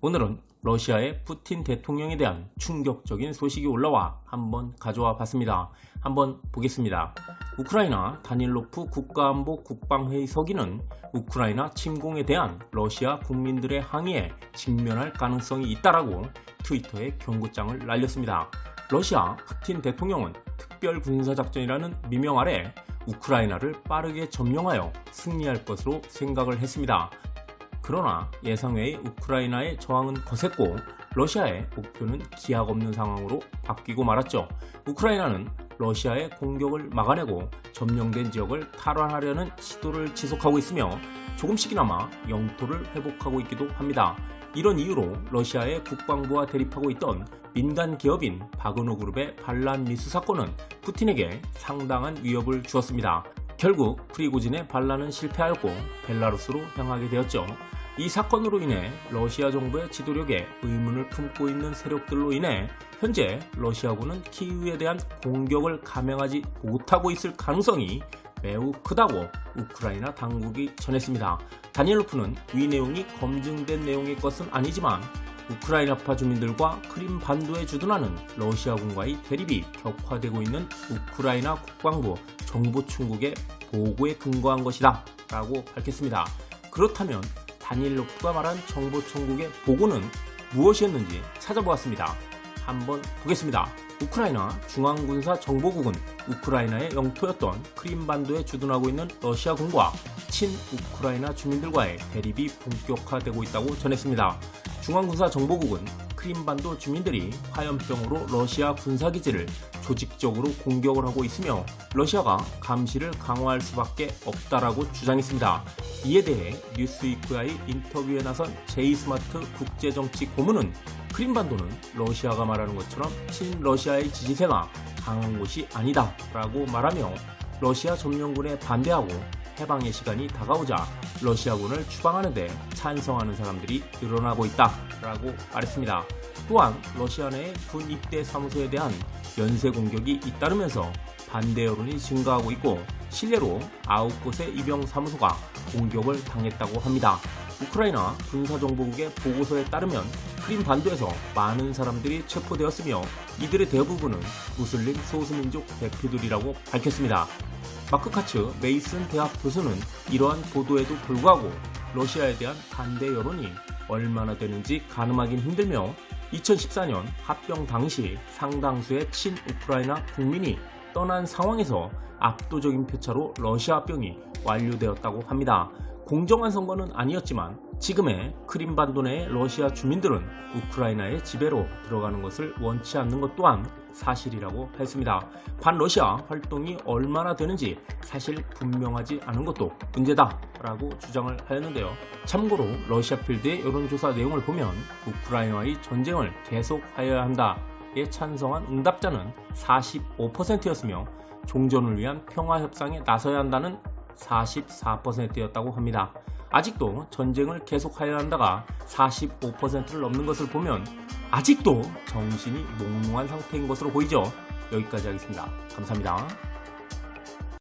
오늘은 러시아의 푸틴 대통령에 대한 충격적인 소식이 올라와 한번 가져와 봤습니다. 한번 보겠습니다. 우크라이나 다닐로프 국가안보 국방회의 서기는 우크라이나 침공에 대한 러시아 국민들의 항의에 직면할 가능성이 있다라고 트위터에 경고장을 날렸습니다. 러시아 푸틴 대통령은 특별군사작전이라는 미명 아래 우크라이나를 빠르게 점령하여 승리할 것으로 생각을 했습니다. 그러나 예상외의 우크라이나의 저항은 거셌고 러시아의 목표는 기약 없는 상황으로 바뀌고 말았죠. 우크라이나는 러시아의 공격을 막아내고 점령된 지역을 탈환하려는 시도를 지속하고 있으며 조금씩이나마 영토를 회복하고 있기도 합니다. 이런 이유로 러시아의 국방부와 대립하고 있던 민간 기업인 바그너 그룹의 반란 미수 사건은 푸틴에게 상당한 위협을 주었습니다. 결국 프리고진의 반란은 실패하였고 벨라루스로 향하게 되었죠. 이 사건으로 인해 러시아 정부의 지도력에 의문을 품고 있는 세력들로 인해 현재 러시아군은 키이우에 대한 공격을 감행하지 못하고 있을 가능성이 매우 크다고 우크라이나 당국이 전했습니다. 다닐로프는 위 내용이 검증된 내용의 것은 아니지만 우크라이나파 주민들과 크림 반도에 주둔하는 러시아군과의 대립이 격화되고 있는 우크라이나 국방부 정보총국의 보고에 근거한 것이다 라고 밝혔습니다. 그렇다면 다닐로프가 말한 정보총국의 보고는 무엇이었는지 찾아보았습니다. 한번 보겠습니다. 우크라이나 중앙군사정보국은 우크라이나의 영토였던 크림반도에 주둔하고 있는 러시아군과 친우크라이나 주민들과의 대립이 본격화되고 있다고 전했습니다. 중앙군사정보국은 크림반도 주민들이 화염병으로 러시아 군사기지를 조직적으로 공격을 하고 있으며 러시아가 감시를 강화할 수밖에 없다라고 주장했습니다. 이에 대해 뉴스위크와의 인터뷰에 나선 제이스마트 국제정치 고문은 크림반도는 러시아가 말하는 것처럼 친러시아의 지지세가 강한 곳이 아니다 라고 말하며 러시아 점령군에 반대하고 해방의 시간이 다가오자 러시아군을 추방하는 데 찬성하는 사람들이 늘어나고 있다 라고 말했습니다. 또한 러시아 내 군 입대 사무소에 대한 연쇄 공격이 잇따르면서 반대 여론이 증가하고 있고 실례로 9곳의 입영 사무소가 공격을 당했다고 합니다. 우크라이나 군사정보국의 보고서에 따르면 크림 반도에서 많은 사람들이 체포되었으며 이들의 대부분은 무슬림 소수민족 대표들이라고 밝혔습니다. 마크카츠 메이슨 대학 교수는 이러한 보도에도 불구하고 러시아에 대한 반대 여론이 얼마나 되는지 가늠하긴 힘들며 2014년 합병 당시 상당수의 친우크라이나 국민이 떠난 상황에서 압도적인 표차로 러시아 합병이 완료되었다고 합니다. 공정한 선거는 아니었지만 지금의 크림반도 내의 러시아 주민들은 우크라이나의 지배로 들어가는 것을 원치 않는 것 또한 사실이라고 했습니다. 반러시아 활동이 얼마나 되는지 사실 분명하지 않은 것도 문제다 라고 주장을 하였는데요. 참고로 러시아 필드의 여론조사 내용을 보면 우크라이나와의 전쟁을 계속하여야 한다에 찬성한 응답자는 45%였으며 종전을 위한 평화협상에 나서야 한다는 44%였다고 합니다. 아직도 전쟁을 계속하여야 한다가 45%를 넘는 것을 보면 아직도 정신이 몽롱한 상태인 것으로 보이죠. 여기까지 하겠습니다. 감사합니다.